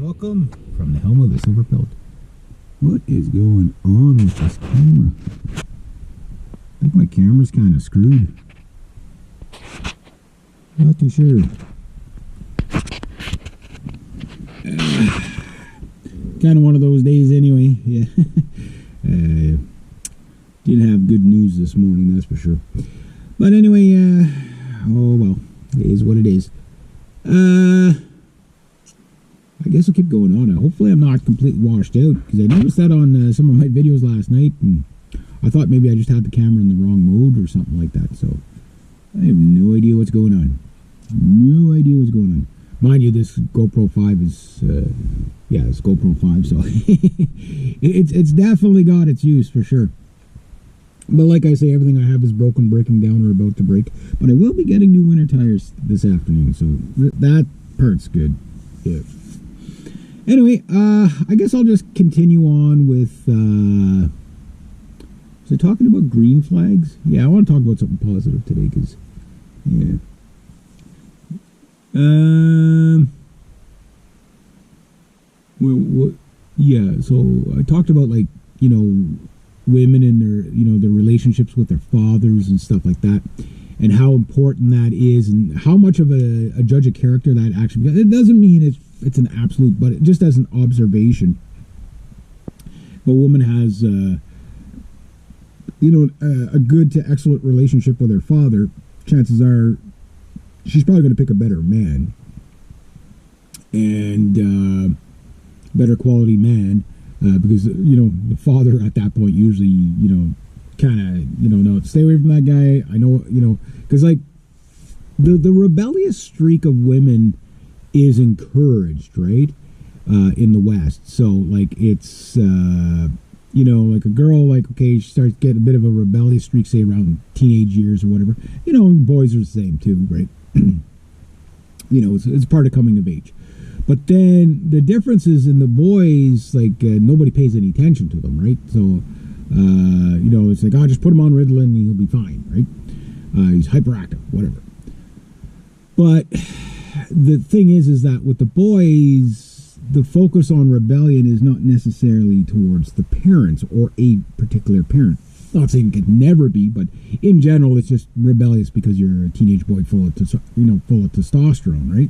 welcome from the helm of the Silver Pelt. What is going on with this camera? I think my camera's kind of screwed. Not too sure. Kind of one of those days anyway. Yeah. Didn't have good news this morning, that's for sure. But anyway, oh well, it is what it is. I guess I'll keep going on. Hopefully I'm not completely washed out, because I noticed that on some of my videos last night, and I thought maybe I just had the camera in the wrong mode or something like that, so I have no idea what's going on. No idea what's going on. Mind you, this GoPro 5 is, it's GoPro 5, so it's definitely got its use for sure. But like I say, everything I have is broken, breaking down, or about to break. But I will be getting new winter tires this afternoon, so that part's good. Yeah. Anyway, I guess I'll just continue on with, was I talking about green flags? Yeah, I want to talk about something positive today, because, yeah. So I talked about, like, you know, women and their, you know, their relationships with their fathers and stuff like that, and how important that is, and how much of a judge of character that actually, it doesn't mean it's an absolute, but just as an observation. If a woman has, a good to excellent relationship with her father, chances are she's probably going to pick a better man, and better quality man, because, you know, the father at that point usually, you know, kind of, you know, no, stay away from that guy. I know, you know, because, like, the rebellious streak of women is encouraged, right, in the West. So, like, it's, you know, like a girl, like, okay, she starts getting a bit of a rebellious streak, say, around teenage years or whatever. You know, and boys are the same, too, right? You know, it's part of coming of age. But then the difference is in the boys, like, nobody pays any attention to them, right? So, you know, it's like, oh, just put him on Ritalin and he'll be fine, right? He's hyperactive, whatever. But the thing is that with the boys, the focus on rebellion is not necessarily towards the parents or a particular parent. Not saying it could never be, but in general, it's just rebellious because you're a teenage boy full of testosterone, right?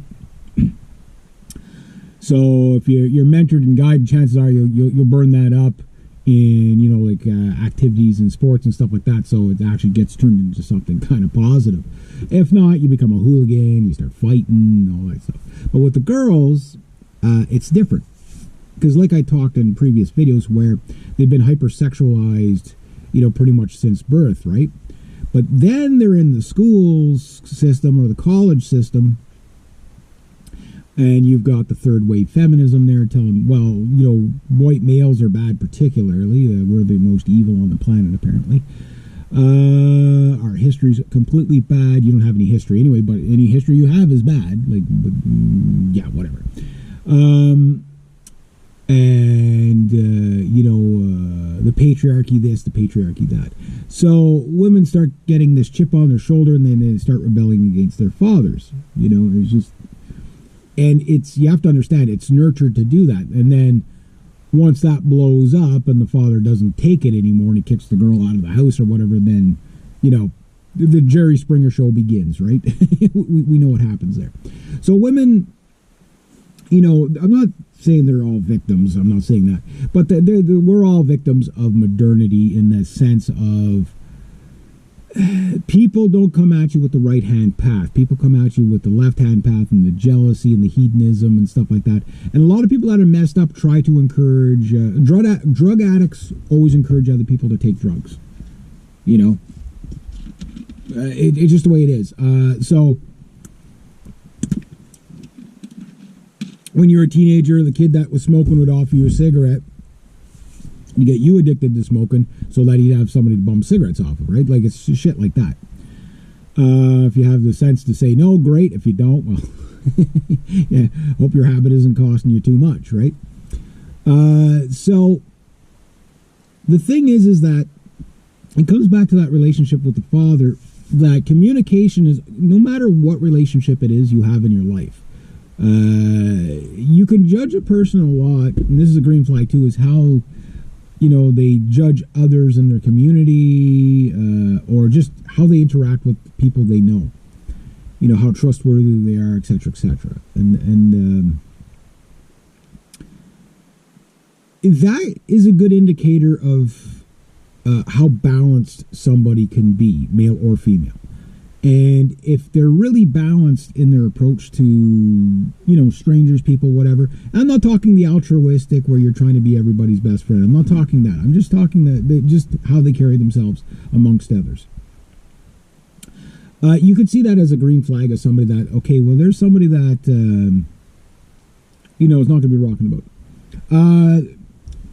So if you're mentored and guided, chances are you'll burn that up in, you know, like activities and sports and stuff like that. So it actually gets turned into something kind of positive. If not, you become a hooligan, you start fighting, and all that stuff. But with the girls, it's different, because like I talked in previous videos, where they've been hypersexualized, you know, pretty much since birth, right? But then they're in the school system or the college system, and you've got the third wave feminism there telling, well, you know, white males are bad particularly. We're the most evil on the planet, apparently. Our history's completely bad. You don't have any history anyway, but any history you have is bad. Like, yeah, whatever. You know, the patriarchy this, the patriarchy that. So women start getting this chip on their shoulder, and then they start rebelling against their fathers. You know, it's just... And you have to understand, it's nurtured to do that. And then once that blows up and the father doesn't take it anymore and he kicks the girl out of the house or whatever, then, you know, the Jerry Springer show begins, right? we know what happens there. So women, you know, I'm not saying they're all victims. I'm not saying that. But we're all victims of modernity, in the sense of, people don't come at you with the right-hand path. People come at you with the left-hand path, and the jealousy and the hedonism and stuff like that. And a lot of people that are messed up try to encourage... drug addicts always encourage other people to take drugs. You know? It's just the way it is. So, when you're a teenager, the kid that was smoking would offer you a cigarette to get you addicted to smoking, so that he'd have somebody to bum cigarettes off of, right? Like, it's just shit like that. If you have the sense to say no, great. If you don't, well, yeah, hope your habit isn't costing you too much, right? So the thing is that it comes back to that relationship with the father, that communication is, no matter what relationship it is you have in your life, you you can judge a person a lot, and this is a green flag too, is how, you know, they judge others in their community, or just how they interact with people they know. You know, how trustworthy they are, etc., etc. And that is a good indicator of how balanced somebody can be, male or female. And if they're really balanced in their approach to, you know, strangers, people, whatever. I'm not talking the altruistic where you're trying to be everybody's best friend. I'm not talking that. I'm just talking just how they carry themselves amongst others. You could see that as a green flag of somebody that, okay, well, there's somebody that, you know, is not going to be rocking the boat.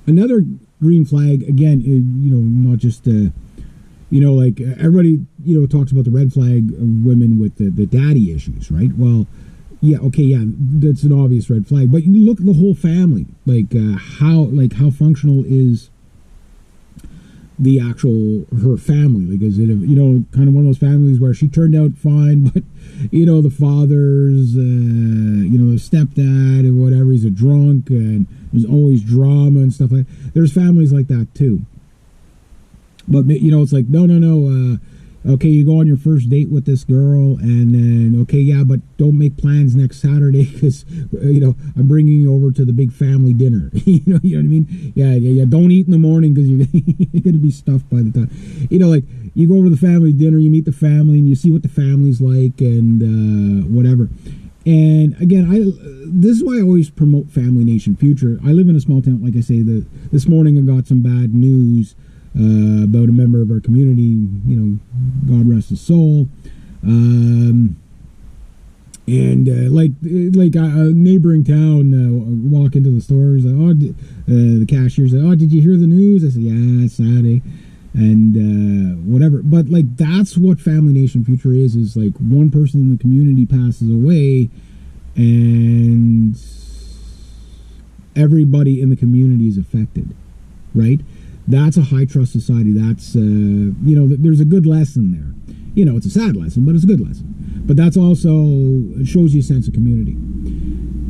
Another green flag, again, you know, not just, you know, like everybody, you know, talks about the red flag of women with the daddy issues, right? Well, yeah, okay, yeah, that's an obvious red flag. But you look at the whole family, like how functional is the actual her family? Like, is it you know, kind of one of those families where she turned out fine, but you know, the father's you know, the stepdad or whatever, he's a drunk and there's always drama and stuff like that. There's families like that too. But you know, it's like no. Okay, you go on your first date with this girl, and then okay, yeah, but don't make plans next Saturday because you know, I'm bringing you over to the big family dinner. you know what I mean? Yeah. Don't eat in the morning because you're gonna be stuffed by the time. You know, like you go over to the family dinner, you meet the family, and you see what the family's like, and whatever. And again, this is why I always promote Family Nation Future. I live in a small town, like I say. This morning I got some bad news. About a member of our community, you know, God rest his soul, and like a neighboring town, walk into the stores, the cashier said, "Oh, did you hear the news?" I said, "Yeah, it's Saturday," and whatever. But like, that's what Family Nation Future is like one person in the community passes away, and everybody in the community is affected, right? That's a high trust society. That's, you know, there's a good lesson there. You know, it's a sad lesson, but it's a good lesson. But that's also, it shows you a sense of community.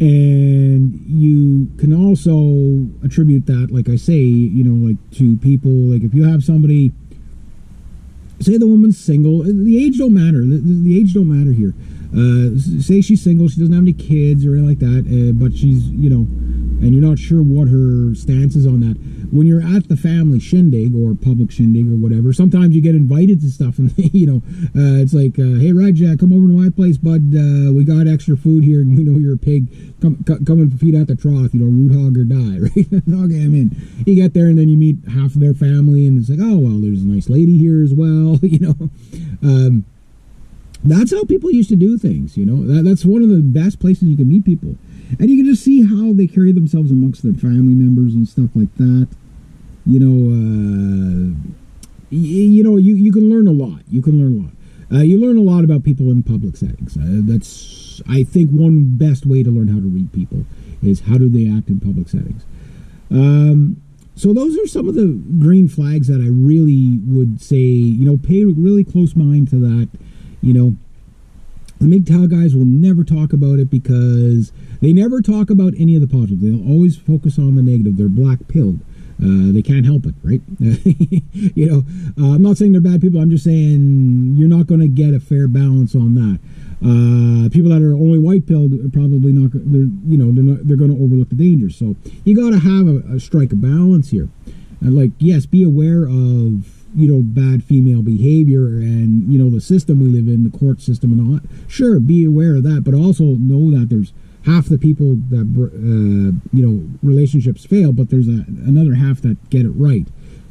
And you can also attribute that, like I say, you know, like to people, like if you have somebody, say the woman's single, the age don't matter. The age don't matter here. Say she's single, she doesn't have any kids or anything like that, but she's, you know, and you're not sure what her stance is on that. When you're at the family shindig or public shindig or whatever, sometimes you get invited to stuff, and you know, it's like, hey, Reg, come over to my place, bud. We got extra food here, and we know you're a pig. Come and feed at the trough, you know, root hog or die, right? Okay, I'm in. You get there, and then you meet half of their family, and it's like, oh, well, there's a nice lady here as well, you know. That's how people used to do things, you know. That's one of the best places you can meet people. And you can just see how they carry themselves amongst their family members and stuff like that. You know, you can learn a lot. You can learn a lot. You learn a lot about people in public settings. That's, I think, one best way to learn how to read people is how do they act in public settings. So those are some of the green flags that I really would say, you know, pay really close mind to that. You know, the MGTOW guys will never talk about it because they never talk about any of the positive. They'll always focus on the negative. They're black-pilled. They can't help it, right? You know, I'm not saying they're bad people. I'm just saying you're not going to get a fair balance on that. People that are only white-pilled are probably not. They're going to overlook the dangers. So you got to have a strike a balance here. Like, yes, be aware of, you know, bad female behavior and, you know, the system we live in, the court system and all that. Sure, be aware of that, but also know that there's half the people that, you know, relationships fail, but there's another half that get it right.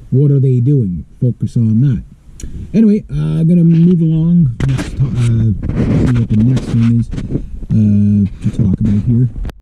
What are they doing? Focus on that. Anyway, I'm going to move along. Let's see what the next thing is to talk about here.